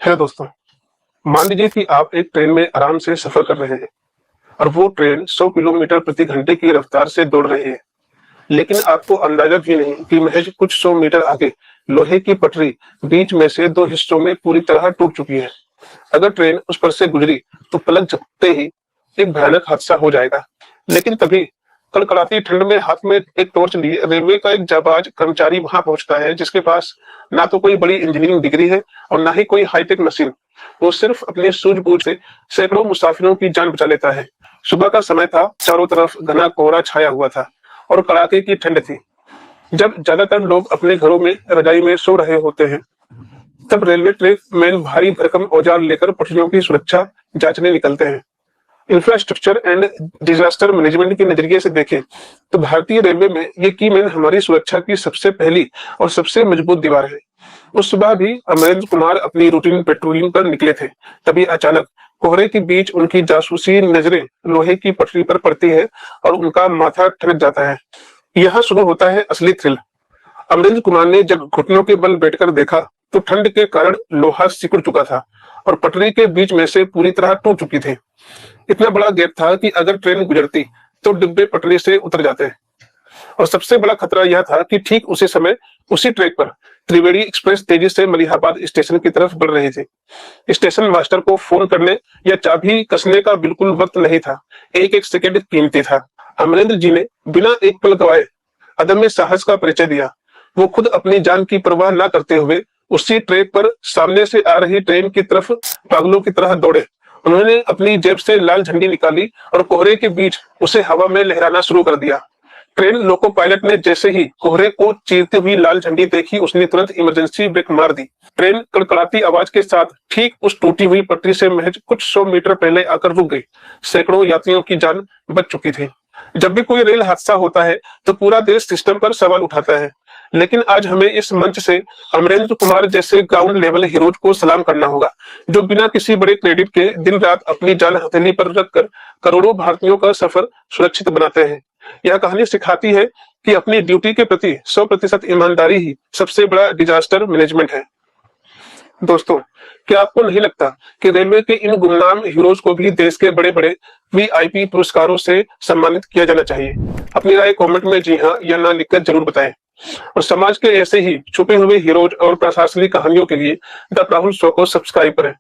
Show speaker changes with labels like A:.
A: Hello दोस्तों। मान लीजिए कि आप एक ट्रेन में आराम से सफर कर रहे हैं और वो ट्रेन 100 किलोमीटर प्रति घंटे की रफ्तार से दौड़ रही है, लेकिन आपको अंदाजा भी नहीं कि महज कुछ 100 मीटर आगे लोहे की पटरी बीच में से दो हिस्सों में पूरी तरह टूट चुकी है। अगर ट्रेन उस पर से गुजरी तो पलक झपकते ही एक भयानक हादसा हो जाएगा। लेकिन तभी कड़कड़ाती ठंड में हाथ में एक टॉर्च लिए रेलवे का एक जाबाज कर्मचारी वहां पहुंचता है, जिसके पास ना तो कोई बड़ी इंजीनियरिंग डिग्री है और ना ही कोई हाईटेक मशीन। वो सिर्फ अपने सूझबूझ से सैकड़ों मुसाफिरों की जान बचा लेता है। सुबह का समय था, चारों तरफ घना कोहरा छाया हुआ था और कड़ाके की ठंड थी। जब ज्यादातर लोग अपने घरों में रजाई में सो रहे होते हैं, तब रेलवे ट्रैक में भारी भरकम औजार लेकर पटरियों की सुरक्षा जांचने निकलते हैं। इंफ्रास्ट्रक्चर एंड डिजास्टर मैनेजमेंट के नजरिए से देखें तो भारतीय रेलवे में ये की मैन हमारी सुरक्षा की सबसे पहली और सबसे मजबूत दीवार है। उस सुबह भी अमरेंद्र कुमार अपनी रूटीन पेट्रोलिंग पर निकले थे। तभी अचानक कोहरे के बीच उनकी जासूसी नजरें लोहे की पटरी पर पड़ती है और उनका माथा ठनक जाता है। यहाँ शुरू होता है असली थ्रिल। अमरेंद्र कुमार ने जब घुटनों के बल बैठकर देखा तो ठंड के कारण लोहा सिकुड़ चुका था और पटरी के बीच में से पूरी तरह टूट चुकी थी। इतना बड़ा गैप था कि अगर ट्रेन गुजरती तो डिब्बे पटरी से उतर जाते। और सबसे बड़ा खतरा यह था कि ठीक उसी समय उसी ट्रैक पर त्रिवेणी एक्सप्रेस तेजी से मलिहाबाद स्टेशन की तरफ बढ़ रही थी। स्टेशन मास्टर को फोन करने या चाबी कसने का बिल्कुल वक्त नहीं था। एक एक सेकंड कीमती था। अमरेंद्र जी ने बिना एक पल गवाए अदम्य साहस का परिचय दिया। वो खुद अपनी जान की परवाह न करते हुए उसी ट्रैक पर सामने से आ रही ट्रेन की तरफ पागलों की तरह दौड़े। उन्होंने अपनी जेब से लाल झंडी निकाली और कोहरे के बीच उसे हवा में लहराना शुरू कर दिया। ट्रेन लोको पायलट ने जैसे ही कोहरे को चीरती हुई लाल झंडी देखी, उसने तुरंत इमरजेंसी ब्रेक मार दी। ट्रेन कड़कड़ाती आवाज के साथ ठीक उस टूटी हुई पटरी से महज कुछ 100 मीटर पहले आकर रुक गई। सैकड़ों यात्रियों की जान बच चुकी थी। जब भी कोई रेल हादसा होता है तो पूरा देश सिस्टम पर सवाल उठाता है, लेकिन आज हमें इस मंच से अमरेंद्र कुमार जैसे ग्राउंड लेवल हीरोज को सलाम करना होगा, जो बिना किसी बड़े क्रेडिट के दिन रात अपनी जान हथेली पर रखकर करोड़ों भारतीयों का सफर सुरक्षित बनाते हैं। यह कहानी सिखाती है कि अपनी ड्यूटी के प्रति 100% ईमानदारी ही सबसे बड़ा डिजास्टर मैनेजमेंट है। दोस्तों, क्या आपको नहीं लगता कि रेलवे के इन गुमनाम हीरोज को भी देश के बड़े बड़े वीआईपी पुरस्कारों से सम्मानित किया जाना चाहिए? अपनी राय कमेंट में जी हाँ या ना लिखकर जरूर बताएं। और समाज के ऐसे ही छुपे हुए हीरोज और प्रशासनिक कहानियों के लिए द राहुल शो को सब्सक्राइब करें।